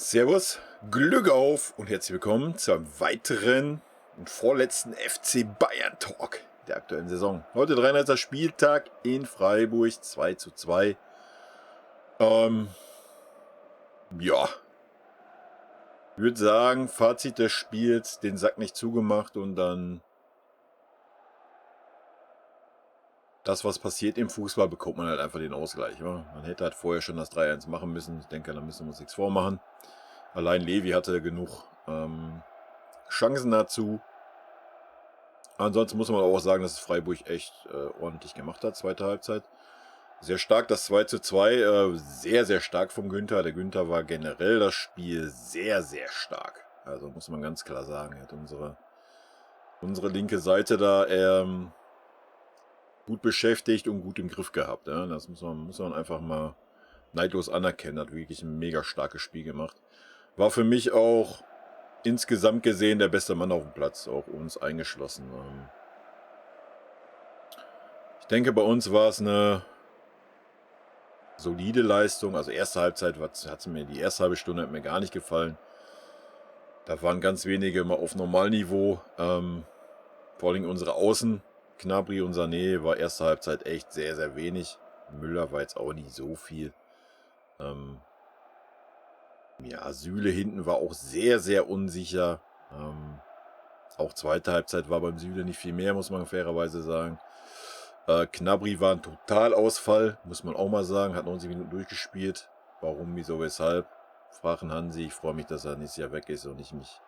Servus, Glück auf und herzlich willkommen zu einem weiteren und vorletzten FC Bayern Talk der aktuellen Saison. Heute 33. Spieltag in Freiburg 2:2. Ähm, ja, ich würde sagen, Fazit des Spiels, den Sack nicht zugemacht und dann das, was passiert im Fußball, bekommt man halt einfach den Ausgleich. Ja? Man hätte halt vorher schon das 3:1 machen müssen. Ich denke, da müssen wir uns nichts vormachen. Allein Levi hatte genug Chancen dazu. Ansonsten muss man auch sagen, dass es Freiburg echt ordentlich gemacht hat, zweite Halbzeit. Sehr stark, das 2:2, sehr, sehr stark vom Günther. Der Günther war generell das Spiel sehr, sehr stark. Also muss man ganz klar sagen, er hat unsere linke Seite da gut beschäftigt und gut im Griff gehabt. Ja? Das muss man einfach mal neidlos anerkennen. Hat wirklich ein mega starkes Spiel gemacht. War für mich auch insgesamt gesehen der beste Mann auf dem Platz, auch uns eingeschlossen. Ich denke, bei uns war es eine solide Leistung. Also erste Halbzeit die erste halbe Stunde hat mir gar nicht gefallen. Da waren ganz wenige mal auf Normalniveau. Vor allem unsere Außen, Gnabry und Sané, war erste Halbzeit echt sehr, sehr wenig. Müller war jetzt auch nicht so viel. Süle hinten war auch sehr, sehr unsicher. Auch zweite Halbzeit war beim Süle nicht viel mehr, muss man fairerweise sagen. Gnabry war ein Totalausfall, muss man auch mal sagen. Hat 90 Minuten durchgespielt. Warum, wieso, weshalb? Fragen Hansi. Ich freue mich, dass er nächstes Jahr weg ist und ich mich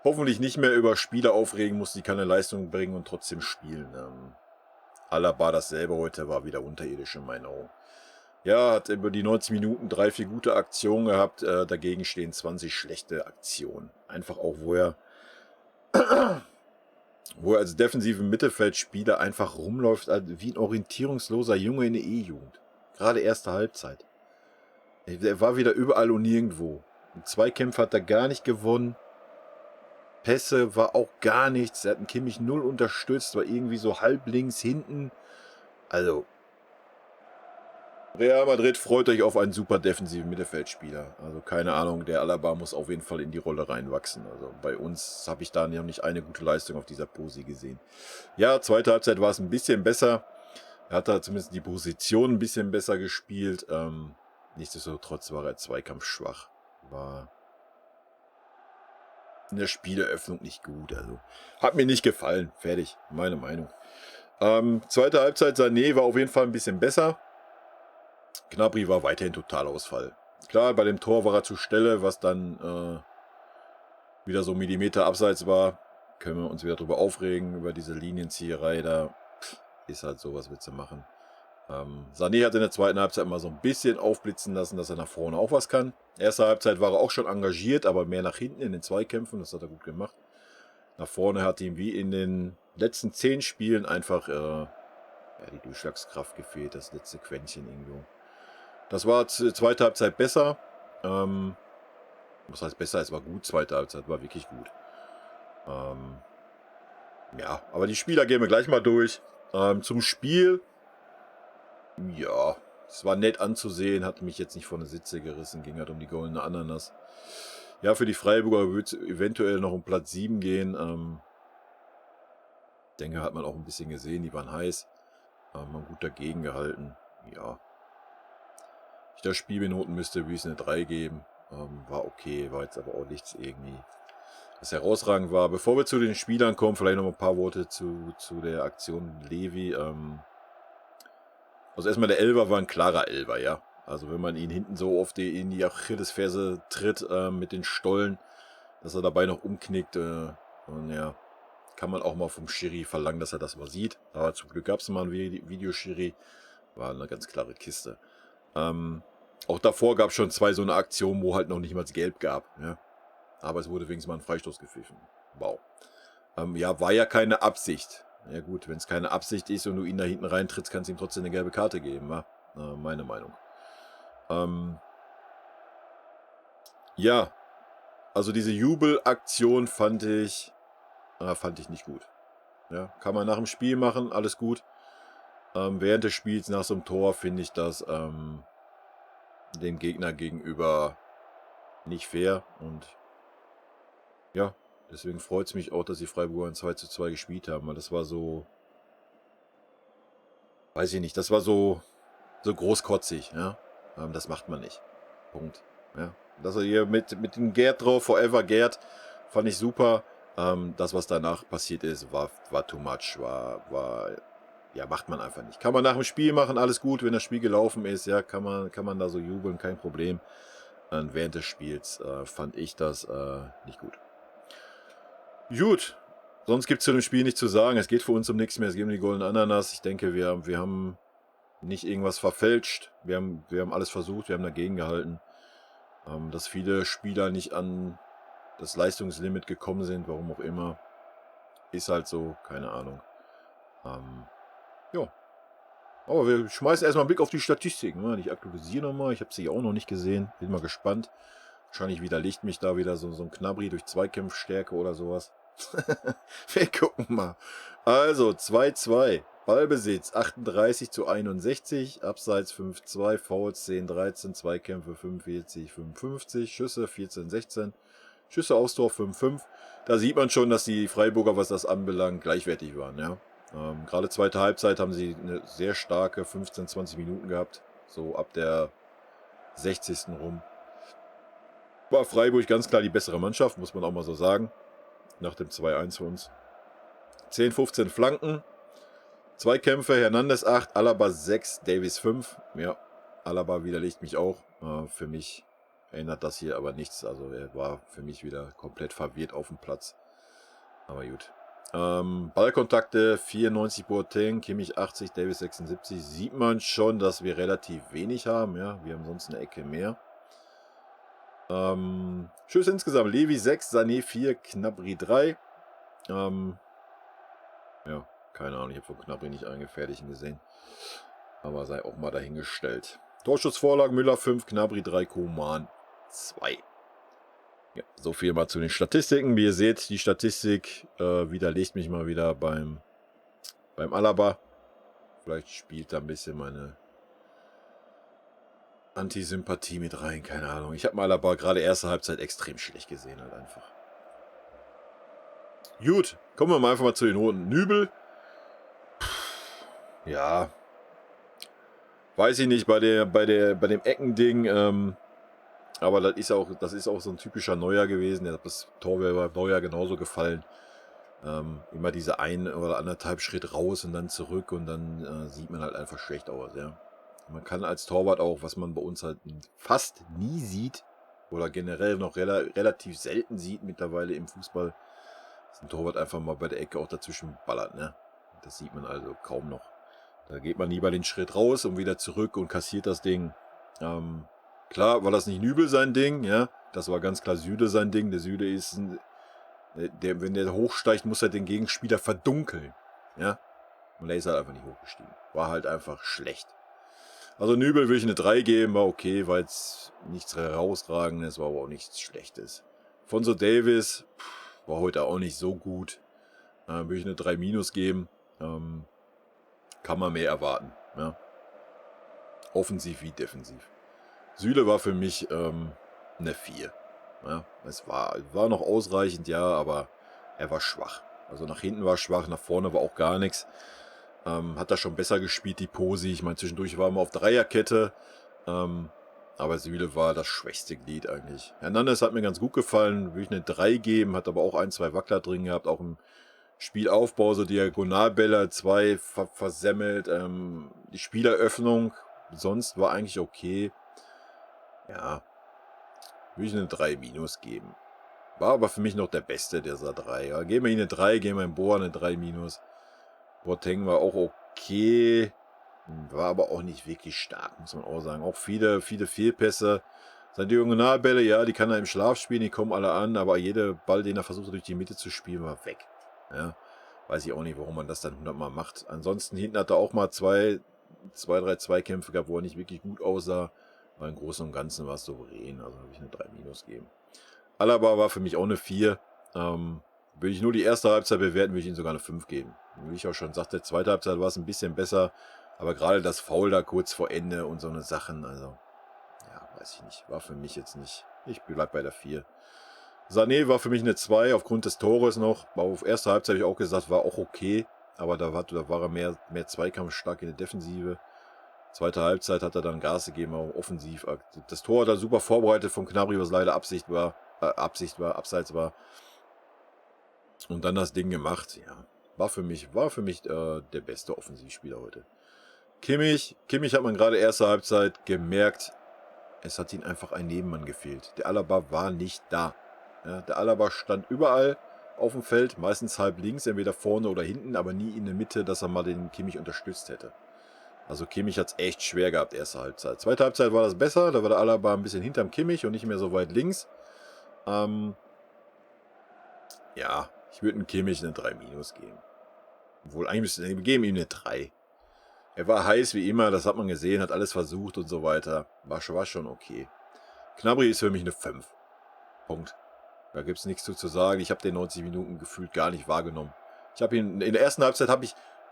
hoffentlich nicht mehr über Spieler aufregen muss, die keine Leistung bringen und trotzdem spielen. Alaba dasselbe heute, war wieder unterirdisch in meinen Augen. Ja, hat über die 90 Minuten 3, 4 gute Aktionen gehabt. Dagegen stehen 20 schlechte Aktionen. Einfach auch, wo er als defensiven Mittelfeldspieler einfach rumläuft wie ein orientierungsloser Junge in der E-Jugend. Gerade erste Halbzeit. Er war wieder überall und nirgendwo. Zweikämpfe hat er gar nicht gewonnen. Pässe war auch gar nichts. Er hat einen Kimmich null unterstützt, war irgendwie so halb links hinten. Also, Real Madrid, freut euch auf einen super defensiven Mittelfeldspieler. Also keine Ahnung, der Alaba muss auf jeden Fall in die Rolle reinwachsen. Also bei uns habe ich da noch nicht eine gute Leistung auf dieser Posi gesehen. Ja, zweite Halbzeit war es ein bisschen besser. Er hat da zumindest die Position ein bisschen besser gespielt. Nichtsdestotrotz war er zweikampfschwach. War in der Spieleröffnung nicht gut. Also hat mir nicht gefallen. Fertig, meine Meinung. Zweite Halbzeit, Sané war auf jeden Fall ein bisschen besser. Gnabry war weiterhin Totalausfall. Klar, bei dem Tor war er zur Stelle, was dann wieder so Millimeter abseits war. Können wir uns wieder drüber aufregen, über diese Linienzieherei da. Ist halt so, was willst du machen. Sané hat in der zweiten Halbzeit mal so ein bisschen aufblitzen lassen, dass er nach vorne auch was kann. Erste Halbzeit war er auch schon engagiert, aber mehr nach hinten in den Zweikämpfen. Das hat er gut gemacht. Nach vorne hat ihm wie in den letzten 10 Spielen einfach die Durchschlagskraft gefehlt, das letzte Quäntchen irgendwo. Das war zweite Halbzeit besser. Was heißt besser? Es war gut, zweite Halbzeit war wirklich gut. Aber die Spieler gehen wir gleich mal durch. Zum Spiel. Ja, es war nett anzusehen, hat mich jetzt nicht von der Sitze gerissen, ging halt um die goldene Ananas. Ja, für die Freiburger wird es eventuell noch um Platz 7 gehen. Denke, hat man auch ein bisschen gesehen, die waren heiß. Haben gut dagegen gehalten. Ja. Ich das Spiel benoten müsste, würde ich es eine 3 geben. War okay, war jetzt aber auch nichts irgendwie, was herausragend war. Bevor wir zu den Spielern kommen, vielleicht noch ein paar Worte zu der Aktion Levi. Also erstmal der Elfer war ein klarer Elfer, ja. Also wenn man ihn hinten so oft in die Achillesferse tritt mit den Stollen, dass er dabei noch umknickt. Und ja, kann man auch mal vom Schiri verlangen, dass er das mal sieht. Aber zum Glück gab es mal einen Videoschiri. War eine ganz klare Kiste. Auch davor gab es schon 2 so eine Aktionen, wo halt noch nicht mal gelb gab. Ja. Aber es wurde wenigstens mal ein Freistoß gepfiffen. Wow. War ja keine Absicht. Ja gut, wenn es keine Absicht ist und du ihn da hinten reintrittst, kannst du ihm trotzdem eine gelbe Karte geben. Ja? Meine Meinung. Also diese Jubelaktion fand ich nicht gut. Ja, kann man nach dem Spiel machen, alles gut. Während des Spiels nach so einem Tor finde ich das dem Gegner gegenüber nicht fair und ja, deswegen freut es mich auch, dass die Freiburger ein 2:2 gespielt haben, weil das war so, weiß ich nicht, das war so großkotzig, ja. Das macht man nicht. Punkt. Ja. Dass er hier mit dem Gerd drauf, Forever Gerd, fand ich super. Das, was danach passiert ist, war too much, ja, macht man einfach nicht. Kann man nach dem Spiel machen, alles gut, wenn das Spiel gelaufen ist, ja, kann man da so jubeln, kein Problem. Während des Spiels fand ich das nicht gut. Gut, sonst gibt es zu dem Spiel nichts zu sagen. Es geht für uns um nichts mehr. Es geht um die goldene Ananas. Ich denke, wir haben nicht irgendwas verfälscht. Wir haben alles versucht, wir haben dagegen gehalten. Dass viele Spieler nicht an das Leistungslimit gekommen sind, warum auch immer. Ist halt so, keine Ahnung. Ja. Aber wir schmeißen erstmal einen Blick auf die Statistiken. Ne? Ich aktualisiere nochmal. Ich habe sie auch noch nicht gesehen. Bin mal gespannt. Wahrscheinlich widerlegt mich da wieder so ein Knabri durch Zweikampfstärke oder sowas. Wir gucken mal. Also 2:2. Ballbesitz 38:61. Abseits 5:2. Fouls 10:13. Zweikämpfe 45:55. Schüsse 14:16. Schüsse aufs Tor 5:5. Da sieht man schon, dass die Freiburger, was das anbelangt, gleichwertig waren. Ja? Gerade zweite Halbzeit haben sie eine sehr starke 15, 20 Minuten gehabt. So ab der 60. rum. War Freiburg ganz klar die bessere Mannschaft, muss man auch mal so sagen. Nach dem 2:1 für uns. 10, 15 Flanken. Zweikämpfe, Hernandez 8, Alaba 6, Davies 5. Ja, Alaba widerlegt mich auch. Für mich ändert das hier aber nichts. Also er war für mich wieder komplett verwirrt auf dem Platz. Aber gut. Ballkontakte 94 Boateng, Kimmich 80, Davies 76. Sieht man schon, dass wir relativ wenig haben. Ja, wir haben sonst eine Ecke mehr. Schüsse insgesamt. Levi 6, Sané 4, Gnabry 3. Ja, keine Ahnung, ich habe von Gnabry nicht einen gefährlichen gesehen. Aber sei auch mal dahingestellt. Torschussvorlagen Müller 5, Gnabry 3, Koman 2. Ja, so viel mal zu den Statistiken. Wie ihr seht, die Statistik widerlegt mich mal wieder beim Alaba. Vielleicht spielt da ein bisschen meine Antisympathie mit rein, keine Ahnung. Ich habe Alaba gerade erste Halbzeit extrem schlecht gesehen, halt einfach. Gut, kommen wir mal einfach mal zu den Noten. Nübel. Ja. Weiß ich nicht, bei dem Eckending, aber das ist auch so ein typischer Neuer gewesen. Das Tor wäre bei Neuer genauso gefallen. Immer diese 1 oder 1,5 Schritt raus und dann zurück und dann sieht man halt einfach schlecht aus, ja. Man kann als Torwart auch, was man bei uns halt fast nie sieht oder generell noch relativ selten sieht mittlerweile im Fußball, dass ein Torwart einfach mal bei der Ecke auch dazwischen ballert, ne? Das sieht man also kaum noch. Da geht man lieber den Schritt raus und wieder zurück und kassiert das Ding. Klar war das nicht Nübel sein Ding, ja. Das war ganz klar Süle sein Ding. Der Süle ist, wenn der hochsteigt, muss er den Gegenspieler verdunkeln, ja. Und er ist halt einfach nicht hochgestiegen. War halt einfach schlecht. Also Nübel würde ich eine 3 geben, war okay, weil es nichts herausragendes, war aber auch nichts Schlechtes. Fonso Davis war heute auch nicht so gut. Würde ich eine 3 minus geben. Kann man mehr erwarten. Ja. Offensiv wie defensiv. Süle war für mich eine 4. Ja, es war noch ausreichend, ja, aber er war schwach. Also nach hinten war schwach, nach vorne war auch gar nichts. Hat da schon besser gespielt, die Posi. Ich meine, zwischendurch waren wir auf Dreierkette. Aber Süle war das schwächste Glied eigentlich. Hernandez hat mir ganz gut gefallen. Würde ich eine 3 geben. Hat aber auch 1, 2 Wackler drin gehabt. Auch im Spielaufbau, so Diagonalbälle, 2 versemmelt. Die Spieleröffnung sonst war eigentlich okay. Ja, würde ich eine 3 minus geben. War aber für mich noch der Beste dieser 3. Ja, geben wir ihm eine 3, geben wir ihm Boa eine 3 minus. Boateng war auch okay. War aber auch nicht wirklich stark, muss man auch sagen. Auch viele Fehlpässe. Seine Diagonalbälle, ja, die kann er im Schlaf spielen, die kommen alle an, aber jeder Ball, den er versucht hat, durch die Mitte zu spielen, war weg. Ja, weiß ich auch nicht, warum man das dann 100 Mal macht. Ansonsten hinten hat er auch mal 2, 3 Zweikämpfe gehabt, wo er nicht wirklich gut aussah. Aber im Großen und Ganzen war es souverän, also würde ich eine 3 minus geben. Alaba war für mich auch eine 4. Würde ich nur die erste Halbzeit bewerten, würde ich ihm sogar eine 5 geben. Wie ich auch schon sagte, zweite Halbzeit war es ein bisschen besser. Aber gerade das Foul da kurz vor Ende und so eine Sachen, also, ja, weiß ich nicht, war für mich jetzt nicht Ich bleib bei der 4. Sané war für mich eine 2 aufgrund des Tores noch. Auf erste Halbzeit habe ich auch gesagt, war auch okay. Aber da war er mehr zweikampfstark in der Defensive. Zweite Halbzeit hat er dann Gas gegeben, auch offensiv. Das Tor hat er super vorbereitet von Gnabry, was leider Abseits war. Und dann das Ding gemacht. Ja, war für mich der beste Offensivspieler heute. Kimmich hat man gerade erste Halbzeit gemerkt, es hat ihm einfach ein Nebenmann gefehlt. Der Alaba war nicht da. Ja, der Alaba stand überall auf dem Feld, meistens halb links, entweder vorne oder hinten, aber nie in der Mitte, dass er mal den Kimmich unterstützt hätte. Also Kimmich hat es echt schwer gehabt, erste Halbzeit. Zweite Halbzeit war das besser, da war der Alaba ein bisschen hinterm Kimmich und nicht mehr so weit links. Ja, ich würde dem Kimmich eine 3- geben. Obwohl, eigentlich wir geben ihm eine 3. Er war heiß wie immer, das hat man gesehen, hat alles versucht und so weiter. War schon okay. Gnabry ist für mich eine 5. Punkt. Da gibt es nichts zu sagen. Ich habe den 90 Minuten gefühlt gar nicht wahrgenommen. Ich habe ihn in der ersten Halbzeit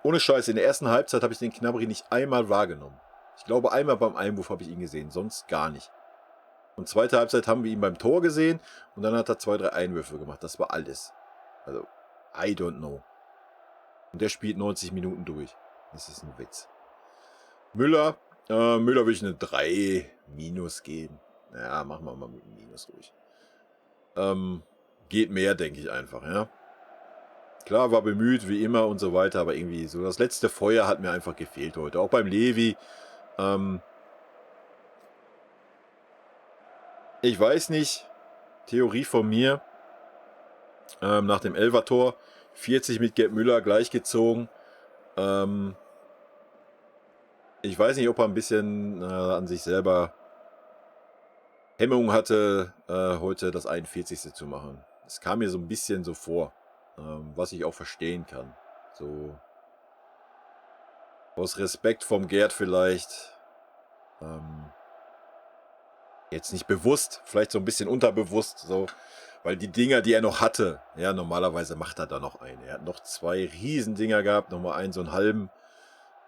ohne Scheiß, in der ersten Halbzeit habe ich den Gnabry nicht einmal wahrgenommen. Ich glaube, einmal beim Einwurf habe ich ihn gesehen, sonst gar nicht. Und zweite Halbzeit haben wir ihn beim Tor gesehen und dann hat er 2, 3 Einwürfe gemacht. Das war alles. Also, I don't know. Und der spielt 90 Minuten durch. Das ist ein Witz. Müller will ich eine 3- geben. Ja, machen wir mal mit einem Minus ruhig. Geht mehr, denke ich einfach, ja. Klar, war bemüht, wie immer und so weiter, aber irgendwie so das letzte Feuer hat mir einfach gefehlt heute. Auch beim Levi. Ich weiß nicht, Theorie von mir, nach dem Elfer-Tor, 40 mit Gerd Müller gleichgezogen. Ich weiß nicht, ob er ein bisschen an sich selber Hemmung hatte, heute das 41. zu machen. Es kam mir so ein bisschen so vor, was ich auch verstehen kann. So aus Respekt vom Gerd vielleicht. Jetzt nicht bewusst, vielleicht so ein bisschen unterbewusst, so, weil die Dinger, die er noch hatte, ja, normalerweise macht er da noch einen. Er hat noch 2 Riesendinger gehabt, nochmal einen so einen halben.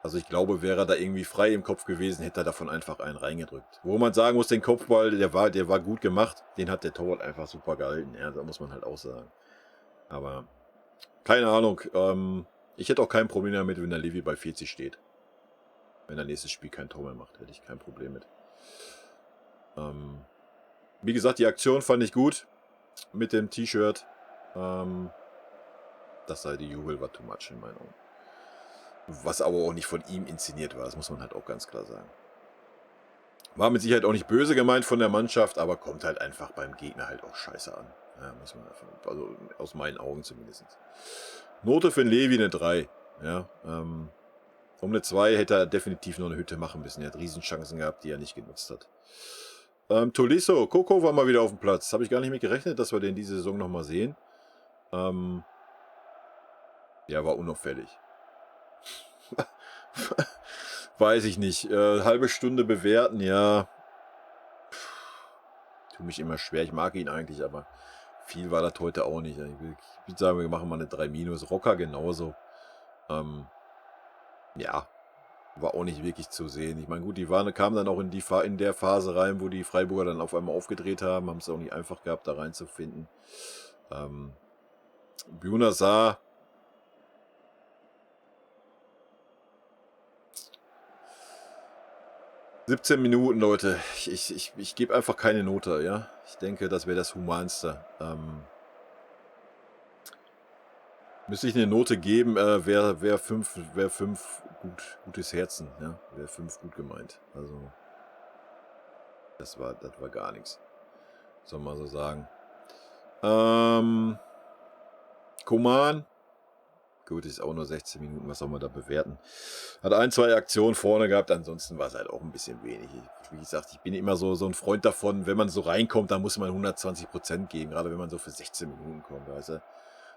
Also ich glaube, wäre er da irgendwie frei im Kopf gewesen, hätte er davon einfach einen reingedrückt. Wo man sagen muss, den Kopfball, der war gut gemacht. Den hat der Torwart einfach super gehalten. Ja, da muss man halt auch sagen. Aber keine Ahnung. Ich hätte auch kein Problem damit, wenn der Levi bei 40 steht. Wenn er nächstes Spiel kein Tor mehr macht, hätte ich kein Problem mit. Wie gesagt, die Aktion fand ich gut. Mit dem T-Shirt. Das sei die Jubel war too much in meinen Augen. Was aber auch nicht von ihm inszeniert war, das muss man halt auch ganz klar sagen. War mit Sicherheit auch nicht böse gemeint von der Mannschaft, aber kommt halt einfach beim Gegner halt auch scheiße an. Ja, muss man einfach, also aus meinen Augen zumindest. Note für den Levi eine 3. Ja, um eine 2 hätte er definitiv noch eine Hütte machen müssen. Er hat Riesenchancen gehabt, die er nicht genutzt hat. Tolisso, Coco war mal wieder auf dem Platz. Habe ich gar nicht mit gerechnet, dass wir den diese Saison nochmal sehen. Ja, war unauffällig. Weiß ich nicht. Halbe Stunde bewerten, ja. Tut mich immer schwer. Ich mag ihn eigentlich, aber viel war das heute auch nicht. Ich würde sagen, wir machen mal eine 3-. Rocker genauso. Ja, war auch nicht wirklich zu sehen. Ich meine, gut, die kamen dann auch in der Phase rein, wo die Freiburger dann auf einmal aufgedreht haben. Haben es auch nicht einfach gehabt, da reinzufinden. Bjuna sah 17 Minuten, Leute. Ich gebe einfach keine Note, ja. Ich denke, das wäre das Humanste. Müsste ich eine Note geben, wäre 5 gutes Herzen, ja. Wäre 5 gut gemeint. Also, das war gar nichts. Soll man so sagen. Coman. Gut, ist auch nur 16 Minuten, was soll man da bewerten? Hat 1, 2 Aktionen vorne gehabt, ansonsten war es halt auch ein bisschen wenig. Wie gesagt, ich bin immer so ein Freund davon, wenn man so reinkommt, dann muss man 120% geben, gerade wenn man so für 16 Minuten kommt, weißt du?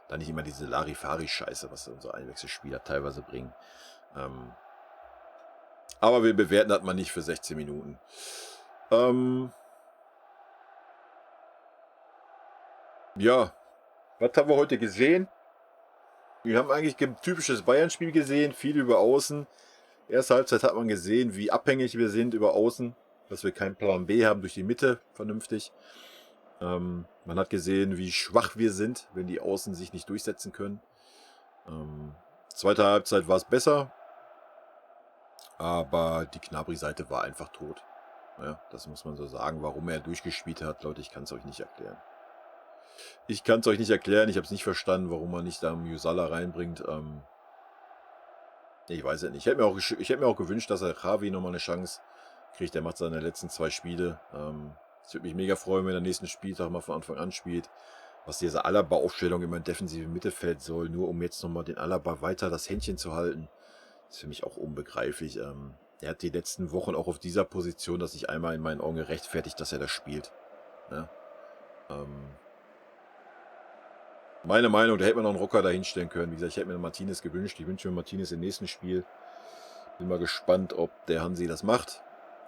Dann nicht immer diese Larifari-Scheiße, was unsere Einwechselspieler teilweise bringen. Aber wir bewerten das mal nicht für 16 Minuten. Ja, was haben wir heute gesehen? Wir haben eigentlich ein typisches Bayern-Spiel gesehen, viel über Außen. Erste Halbzeit hat man gesehen, wie abhängig wir sind über Außen, dass wir keinen Plan B haben durch die Mitte, vernünftig. Man hat gesehen, wie schwach wir sind, wenn die Außen sich nicht durchsetzen können. Zweite Halbzeit war es besser, aber die Gnabry-Seite war einfach tot. Ja, das muss man so sagen. Warum er durchgespielt hat, Leute, ich kann es euch nicht erklären. Ich kann es euch nicht erklären. Ich habe es nicht verstanden, warum man nicht da Musala reinbringt. Ich weiß es nicht. Ich hätte mir auch gewünscht, dass er Javi nochmal eine Chance kriegt. Der macht seine letzten 2 Spiele. Es würde mich mega freuen, wenn er nächsten Spieltag mal von Anfang an spielt. Was diese Alaba-Aufstellung immer im defensiven Mittelfeld soll, nur um jetzt nochmal den Alaba weiter das Händchen zu halten, ist für mich auch unbegreiflich. Er hat die letzten Wochen auch auf dieser Position, dass sich einmal in meinen Augen gerechtfertigt, dass er das spielt. Ja? Meine Meinung, da hätte man noch einen Rocker dahinstellen können. Wie gesagt, ich hätte mir Martinez gewünscht. Ich wünsche mir Martinez im nächsten Spiel. Bin mal gespannt, ob der Hansi das macht.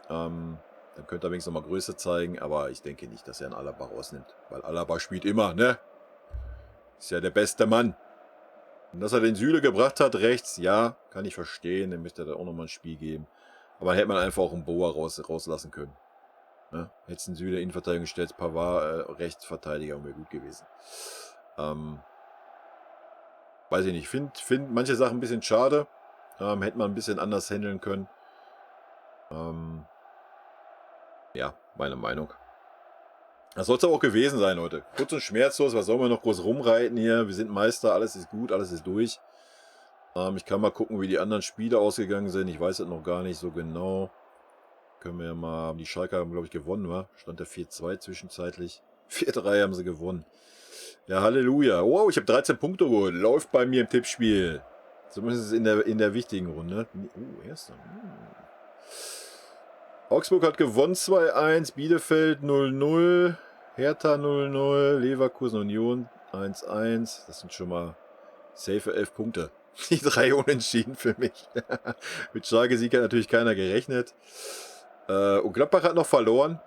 Dann könnte er wenigstens nochmal Größe zeigen, aber ich denke nicht, dass er einen Alaba rausnimmt. Weil Alaba spielt immer, ne? Ist ja der beste Mann. Und dass er den Süle gebracht hat, rechts, ja, kann ich verstehen. Dann möchte er da auch nochmal ein Spiel geben. Aber dann hätte man einfach auch einen Boa rauslassen können. Ne? Hätte einen Süle Innenverteidigung gestellt, Pavard Rechtsverteidiger wäre gut gewesen. Weiß ich nicht. Find manche Sachen ein bisschen schade. Hätte man ein bisschen anders handeln können. Ja, meine Meinung. Das soll es aber auch gewesen sein, Leute. Kurz und schmerzlos. Was sollen wir noch groß rumreiten hier? Wir sind Meister. Alles ist gut. Alles ist durch. Ich kann mal gucken, wie die anderen Spiele ausgegangen sind. Ich weiß es noch gar nicht so genau. Können wir ja mal... Die Schalker haben, glaube ich, gewonnen, wa? Stand der 4-2 zwischenzeitlich. 4-3 haben sie gewonnen. Ja, Halleluja. Wow, ich habe 13 Punkte geholt. Läuft bei mir im Tippspiel. Zumindest in der wichtigen Runde. Oh, erster. Augsburg hat gewonnen 2-1. Bielefeld 0-0. Hertha 0-0. Leverkusen Union 1-1. Das sind schon mal safe 11 Punkte. Die 3 Unentschieden für mich. Mit Schalke-Sieg hat natürlich keiner gerechnet. Und Gladbach hat noch verloren.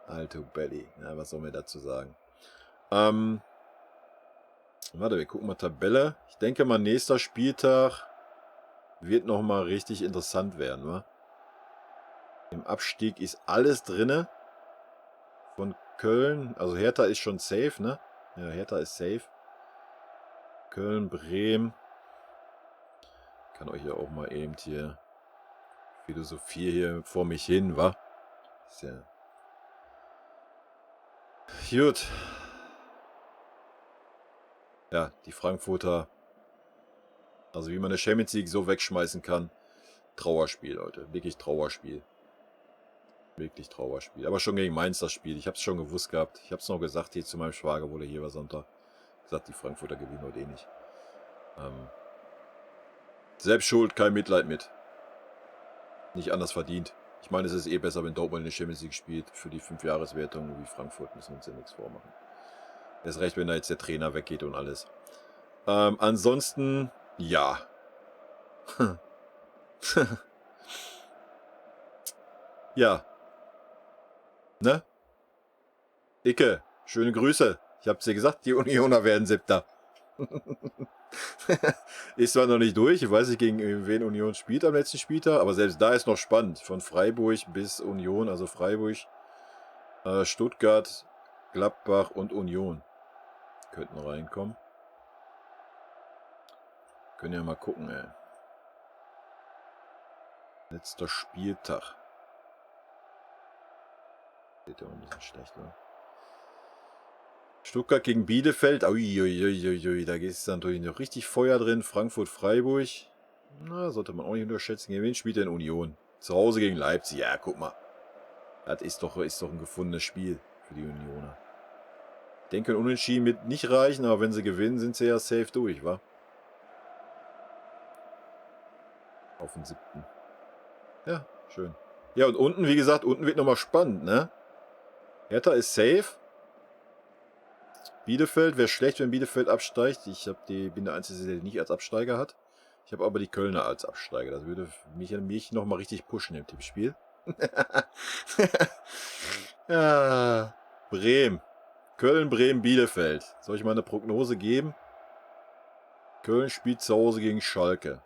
Alter Belly. Ja, was soll man dazu sagen? Warte, wir gucken mal Tabelle. Ich denke mal, nächster Spieltag wird nochmal richtig interessant werden, wa? Im Abstieg ist alles drinne. Von Köln. Also Hertha ist schon safe, ne? Ja, Hertha ist safe. Köln, Bremen. Ich kann euch ja auch mal eben hier Philosophie hier vor mich hin, wa? Ist ja... Gut. Ja, die Frankfurter. Also wie man eine Champions League so wegschmeißen kann. Trauerspiel, Leute. Wirklich Trauerspiel. Wirklich Trauerspiel. Aber schon gegen Mainz das Spiel. Ich habe es schon gewusst gehabt. Ich habe es noch gesagt hier zu meinem Schwager, wo der hier war Sonntag. Gesagt, die Frankfurter gewinnen heute eh nicht. Selbst schuld, kein Mitleid mit. Nicht anders verdient. Ich meine, es ist eh besser, wenn Dortmund in der Champions League spielt. Für die 5-Jahres-Wertung wie Frankfurt müssen wir uns ja nichts vormachen. Erst recht, wenn da jetzt der Trainer weggeht und alles. Ansonsten, ja. Ja. Ne? Icke, schöne Grüße. Ich hab's dir gesagt, die Unioner werden 7. Ist zwar noch nicht durch. Ich weiß nicht, gegen wen Union spielt am letzten Spieltag, aber selbst da ist noch spannend. Von Freiburg bis Union, also Freiburg, Stuttgart, Gladbach und Union könnten reinkommen. Können ja mal gucken, ey. Letzter Spieltag. Steht ja auch ein bisschen schlecht, ne? Stuttgart gegen Bielefeld. Uiuiuiui, da ist dann natürlich noch richtig Feuer drin. Frankfurt, Freiburg. Na, sollte man auch nicht unterschätzen. Gegen wen spielt denn Union? Zu Hause gegen Leipzig. Ja, guck mal. Das ist doch ein gefundenes Spiel für die Unioner. Ich denke, ein Unentschieden wird nicht reichen, aber wenn sie gewinnen, sind sie ja safe durch, wa? Auf den 7. Ja, schön. Ja, und unten, wie gesagt, unten wird nochmal spannend, ne? Hertha ist safe. Bielefeld, wäre schlecht, wenn Bielefeld absteigt. Ich bin der Einzige, der nicht als Absteiger hat. Ich habe aber die Kölner als Absteiger. Das würde mich nochmal richtig pushen im Tippspiel. Ja, Bremen. Köln, Bremen, Bielefeld. Soll ich mal eine Prognose geben? Köln spielt zu Hause gegen Schalke.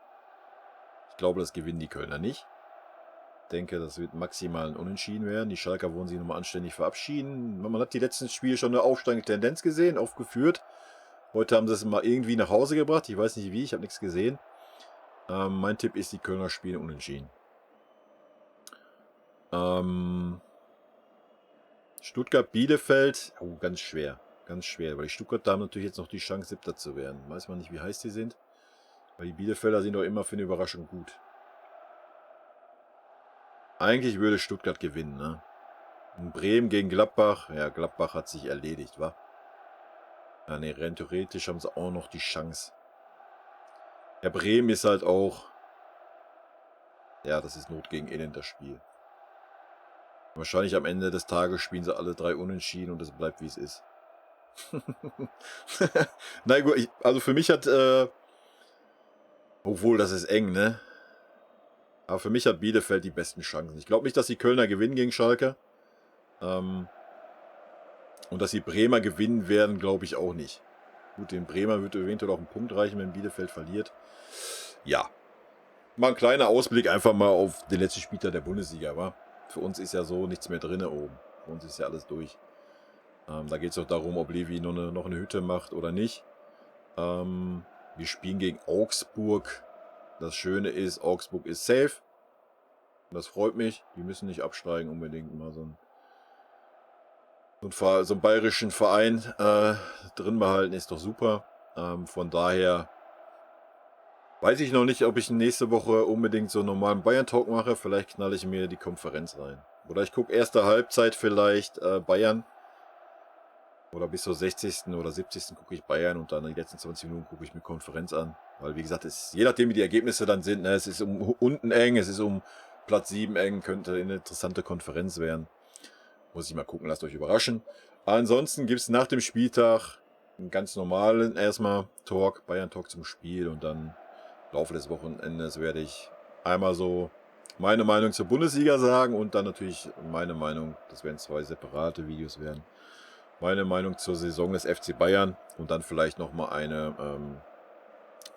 Ich glaube, das gewinnen die Kölner nicht. denke, das wird maximal ein Unentschieden werden. Die Schalker wollen sich nochmal anständig verabschieden. Man hat die letzten Spiele schon eine aufsteigende Tendenz gesehen, aufgeführt. Heute haben sie es mal irgendwie nach Hause gebracht. Ich weiß nicht wie, ich habe nichts gesehen. Mein Tipp ist, die Kölner spielen unentschieden. Stuttgart-Bielefeld, oh, ganz schwer. Ganz schwer, weil die Stuttgarter haben natürlich jetzt noch die Chance, 7. zu werden. Weiß man nicht, wie heiß die sind. Weil die Bielefelder sind doch immer für eine Überraschung gut. Eigentlich würde Stuttgart gewinnen, ne? Und Bremen gegen Gladbach. Ja, Gladbach hat sich erledigt, wa? Ja, ne, rein theoretisch haben sie auch noch die Chance. Ja, Bremen ist halt auch... Ja, das ist Not gegen Elend, das Spiel. Wahrscheinlich am Ende des Tages spielen sie alle 3 unentschieden und es bleibt, wie es ist. Na gut, also für mich hat... obwohl, das ist eng, ne? Aber für mich hat Bielefeld die besten Chancen. Ich glaube nicht, dass die Kölner gewinnen gegen Schalke. Und dass die Bremer gewinnen werden, glaube ich auch nicht. Gut, den Bremer wird eventuell auch einen Punkt reichen, wenn Bielefeld verliert. Ja. Mal ein kleiner Ausblick einfach mal auf den letzten Spieltag der Bundesliga, wa? Für uns ist ja so nichts mehr drin oben. Für uns ist ja alles durch. Da geht es doch darum, ob Levi noch eine Hütte macht oder nicht. Wir spielen gegen Augsburg. Das Schöne ist, Augsburg ist safe. Das freut mich. Die müssen nicht absteigen unbedingt. Mal so einen bayerischen Verein drin behalten ist doch super. Von daher weiß ich noch nicht, ob ich nächste Woche unbedingt so einen normalen Bayern-Talk mache. Vielleicht knalle ich mir die Konferenz rein. Oder ich gucke erste Halbzeit vielleicht Bayern. Oder bis zur 60. oder 70. gucke ich Bayern und dann die letzten 20 Minuten gucke ich mir Konferenz an. Weil wie gesagt, je nachdem wie die Ergebnisse dann sind, ne, es ist unten eng, es ist um Platz 7 eng, könnte eine interessante Konferenz werden. Muss ich mal gucken, lasst euch überraschen. Ansonsten gibt es nach dem Spieltag einen ganz normalen erstmal Talk, Bayern-Talk zum Spiel und dann im Laufe des Wochenendes werde ich einmal so meine Meinung zur Bundesliga sagen und dann natürlich meine Meinung, das werden 2 separate Videos werden, meine Meinung zur Saison des FC Bayern und dann vielleicht nochmal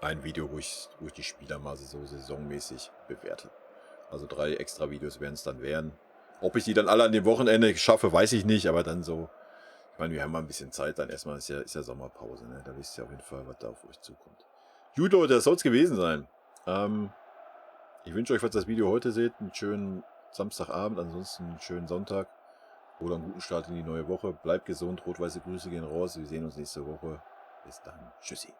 ein Video, wo ich die Spieler mal so saisonmäßig bewerte. Also 3 extra Videos werden es dann werden. Ob ich die dann alle an dem Wochenende schaffe, weiß ich nicht, aber dann so, ich meine, wir haben mal ein bisschen Zeit, dann erstmal ist ja Sommerpause, ne? Da wisst ihr auf jeden Fall, was da auf euch zukommt. Gut, Leute, das soll es gewesen sein. Ich wünsche euch, falls ihr das Video heute seht, einen schönen Samstagabend, ansonsten einen schönen Sonntag oder einen guten Start in die neue Woche. Bleibt gesund, rot-weiße Grüße gehen raus, wir sehen uns nächste Woche. Bis dann, tschüssi.